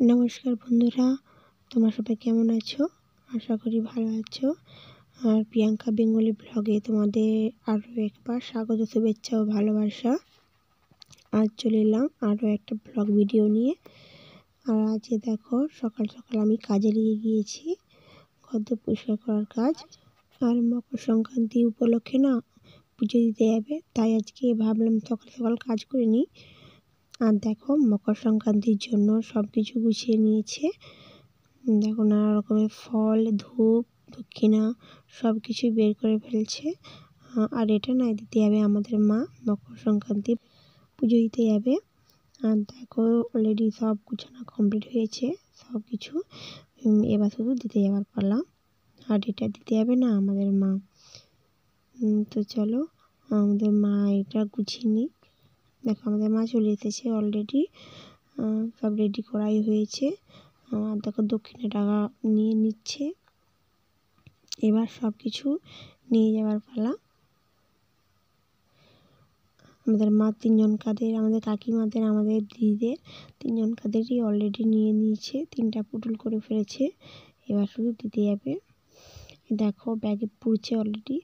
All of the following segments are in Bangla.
নমস্কার বন্ধুরা, তোমরা সবাই কেমন আছো? আশা করি ভালো আছো। আর প্রিয়াঙ্কা বেঙ্গলি ব্লগে তোমাদের আরও একবার স্বাগত, শুভেচ্ছা ও ভালোবাসা। আজ চলে এলাম আরও একটা ব্লগ ভিডিও নিয়ে। আর আজকে দেখো সকাল সকাল আমি কাজে লেগে গিয়েছি, ঘর পরিষ্কার করার কাজ। আর মকর সংক্রান্তি উপলক্ষে না পুজো দিতে যাবে, তাই আজকে ভাবলাম সকাল সকাল কাজ করে নিই। আর দেখো মকর সংক্রান্তির জন্য সব কিছু গুছিয়ে নিয়েছে। দেখো নানা রকমের ফল, ধূপ, দক্ষিণা সব কিছুই বের করে ফেলছে। আর এটা না দিতে যাবে আমাদের মা, মকর সংক্রান্তি পুজো দিতে যাবে। আর দেখো অলরেডি সব গুছানো কমপ্লিট হয়েছে সব কিছু, এবার শুধু দিতে যাওয়ার পালা। আর এটা দিতে যাবে না আমাদের মা। তো চলো আমাদের মা এটা গুছিয়ে নিক। দেখো আমাদের মা চলে এসেছে অলরেডি, সব রেডি করাই হয়েছে। আর দেখো দক্ষিণা টাকা নিয়ে নিচ্ছে, এবার সব কিছু নিয়ে যাওয়ার পালা। আমাদের মা তিনজন কাদের, আমাদের কাকিমাদের, আমাদের দিদিদের তিনজন কাদেরই অলরেডি নিয়ে নিয়েছে, 3টা পুটুল করে ফেলেছে। এবার শুধু দিতে যাবে। দেখো ব্যাগে পুড়ছে অলরেডি,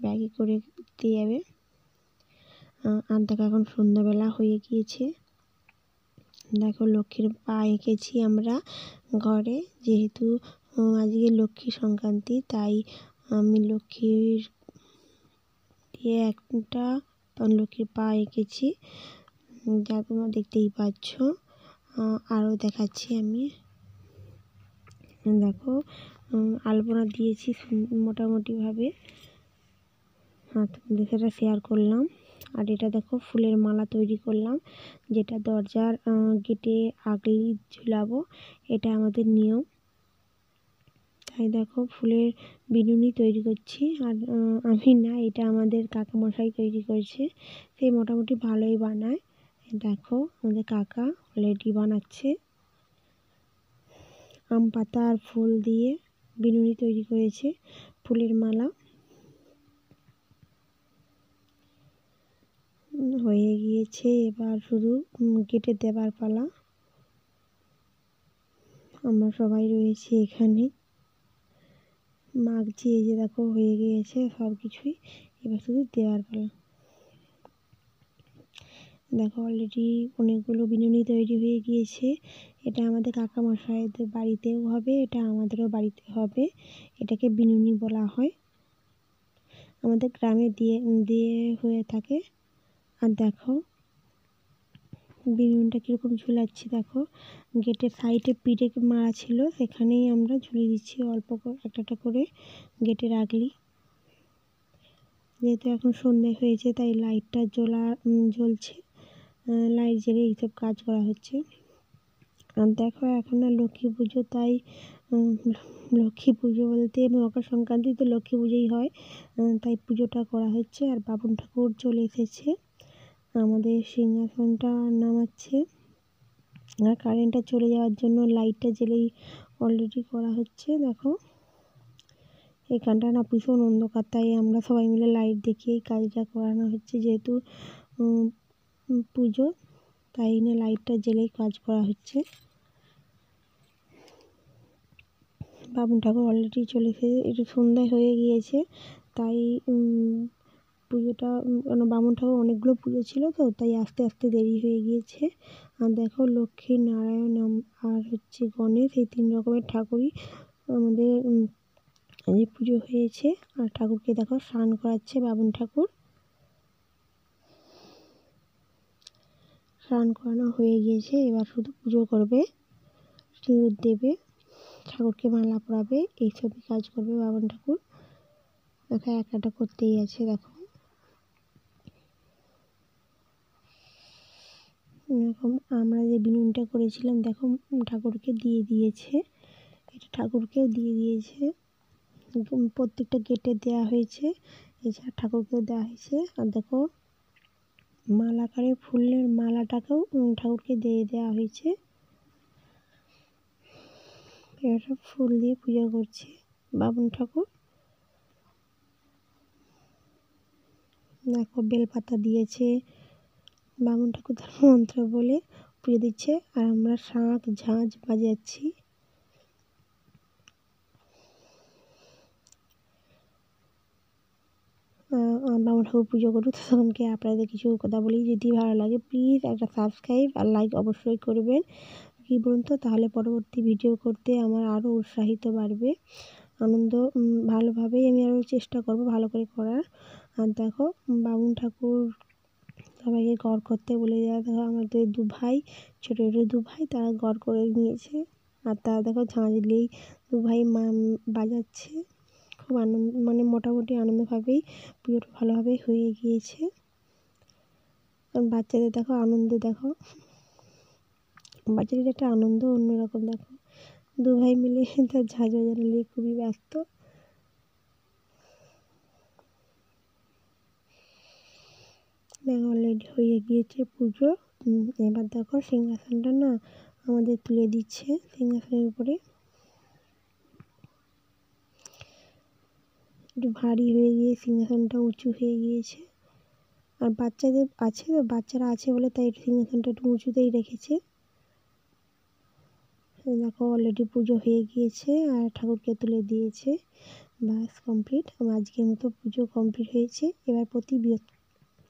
ব্যাগে করে দিতে যাবে। আর দেখো এখন সন্ধ্যাবেলা হয়ে গিয়েছে। দেখো লক্ষ্মীর পা এঁকেছি আমরা ঘরে, যেহেতু আজকে লক্ষ্মী সংক্রান্তি, তাই আমি লক্ষ্মীর দিয়ে একটা লক্ষ্মীর পা এঁকেছি, যা তোমরা দেখতেই পাচ্ছ। আরও দেখাচ্ছি আমি। দেখো আলপনা দিয়েছি মোটামুটিভাবে, তোমাদের সেটা শেয়ার করলাম। আর এটা দেখো ফুলের মালা তৈরি করলাম, যেটা দরজার গেটে আগলি ঝুলাবো, এটা আমাদের নিয়ম। তাই দেখো ফুলের বিনুনি তৈরি করছি। আর আমি না, এটা আমাদের কাকামশাই তৈরি করেছে, সে মোটামুটি ভালোই বানায়। দেখো আমাদের কাকা অলরেডি বানাচ্ছে, আম পাতা আর ফুল দিয়ে বিনুনি তৈরি করেছে, ফুলের মালা হয়ে গিয়েছে। এবার শুধু গেটে দেবার পালা। আমরা সবাই রয়েছি এখানে, মাগছি। এই যে দেখো হয়ে গিয়েছে সব কিছুই, এবার শুধু দেওয়ার পালা। দেখো অলরেডি অনেকগুলো বিনুনি তৈরি হয়ে গিয়েছে। এটা আমাদের কাকামশাইদের বাড়িতেও হবে, এটা আমাদেরও বাড়িতে হবে। এটাকে বিনুনি বলা হয়, আমাদের গ্রামে দিয়ে দিয়ে হয়ে থাকে। আর দেখো বিনুনিটা কীরকম ঝুলাচ্ছি, দেখো গেটের সাইডে পিঠে মারা ছিল, সেখানেই আমরা ঝুলিয়ে দিচ্ছি অল্প করে একটা করে গেটের আগলি। যেহেতু এখন সন্ধ্যে হয়েছে তাই লাইটটা জ্বলছে, লাইট জ্বেলে এইসব কাজ করা হচ্ছে। আর দেখো এখন আর লক্ষ্মী পুজো, তাই লক্ষ্মী পুজো বলতে মকর সংক্রান্তি তো লক্ষ্মী পুজোই হয়, তাই পুজোটা করা হচ্ছে। আর বামুন ঠাকুর চলে এসেছে, আমাদের সিংহাসনটা নামাচ্ছে। আর কারেন্টটা চলে যাওয়ার জন্য লাইটটা জ্বেলেই অলরেডি করা হচ্ছে। দেখো এখানটা না ভীষণ অন্ধকার, তাই আমরা সবাই মিলে লাইট দেখিয়েই কাজটা করানো হচ্ছে, যেহেতু পুজো, তাই না লাইটটা জ্বেলেই কাজ করা হচ্ছে। বামুন ঠাকুর অলরেডি চলে এসেছে, একটু সন্ধ্যা হয়ে গিয়েছে, তাই পুজোটা বামুন ঠাকুর অনেকগুলো পুজো ছিল তো, তাই আস্তে আস্তে দেরি হয়ে গিয়েছে। আর দেখো লক্ষ্মী, নারায়ণ আর হচ্ছে গণেশ, এই 3 রকমের ঠাকুরই আমাদের যে পুজো হয়েছে। আর ঠাকুরকে দেখো স্নান করাচ্ছে বামুন ঠাকুর। স্নান করানো হয়ে গিয়েছে, এবার শুধু পুজো করবে, সিঁদুর দেবে, ঠাকুরকে মালা পরাবে, এইসবই কাজ করবে বামুন ঠাকুর। দেখো একটা করতেই আছে। দেখো এরকম আমরা যে বিনুনটা করেছিলাম, দেখো ঠাকুরকে দিয়ে দিয়েছে, এটা ঠাকুরকেও দিয়ে দিয়েছে, প্রত্যেকটা গেটে দেওয়া হয়েছে, এছাড়া ঠাকুরকেও দেওয়া হয়েছে। আর দেখো মালা আকারে ফুলের মালাটাকেও ঠাকুরকে দিয়ে দেওয়া হয়েছে। এরা ফুল দিয়ে পূজা করছে বামুন ঠাকুর। দেখো বেলপাতা দিয়েছে, বামুন ঠাকুর তার মন্ত্র বলে পুজো দিচ্ছে আর আমরা শাঁখ ঝাঁঝ বাজাচ্ছি। বাবা ঠাকুর পুজো করুক, তখনকে আপনাদের কিছু কথা বলি। যদি ভালো লাগে প্লিজ একটা সাবস্ক্রাইব আর লাইক অবশ্যই করবেন। কী বলুন তো, তাহলে পরবর্তী ভিডিও করতে আমার আরও উৎসাহিত বাড়বে। আনন্দ ভালোভাবেই আমি আরও চেষ্টা করব ভালো করে করার। আর দেখো বামুন ঠাকুর সবাইকে গড় করতে বলে দেওয়া। দেখো আমাদের দু ভাই, ছোটো ছোটো দু ভাই, তারা গড় করে নিয়েছে। আর তারা দেখো ঝাঁঝ দিয়েই দু ভাই বাজাচ্ছে। খুব আনন্দ, মানে মোটামুটি আনন্দভাবেই পুজোটা ভালোভাবেই হয়ে গিয়েছে। বাচ্চাদের দেখো আনন্দ, দেখো বাচ্চাদের একটা আনন্দ অন্যরকম। দেখো দু ভাই মিলে তার ঝাঁঝ বাজানো নিয়ে খুবই ব্যস্ত। দেখো অলরেডি হয়ে গিয়েছে পুজো। এবার দেখো সিংহাসনটা না আমাদের তুলে দিচ্ছে সিংহাসনের উপরে। একটু ভারী হয়ে গিয়ে সিংহাসনটা উঁচু হয়ে গিয়েছে। আর বাচ্চাদের আছে, বাচ্চারা আছে বলে তাই সিংহাসনটা একটু উঁচুতেই রেখেছে। দেখো অলরেডি পুজো হয়ে গিয়েছে আর ঠাকুরকে তুলে দিয়েছে। বাস কমপ্লিট। আজকের মতো পুজো কমপ্লিট হয়েছে। এবার প্রতি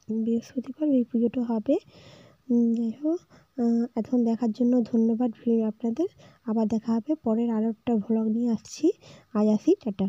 বৃহস্পতিবার এই পুজোটা হবে। যাই হোক, এখন দেখার জন্য ধন্যবাদ আপনাদের। আবার দেখা হবে পরের আরও একটা ভ্লগ নিয়ে আসছি। আজ আসি, টাটা।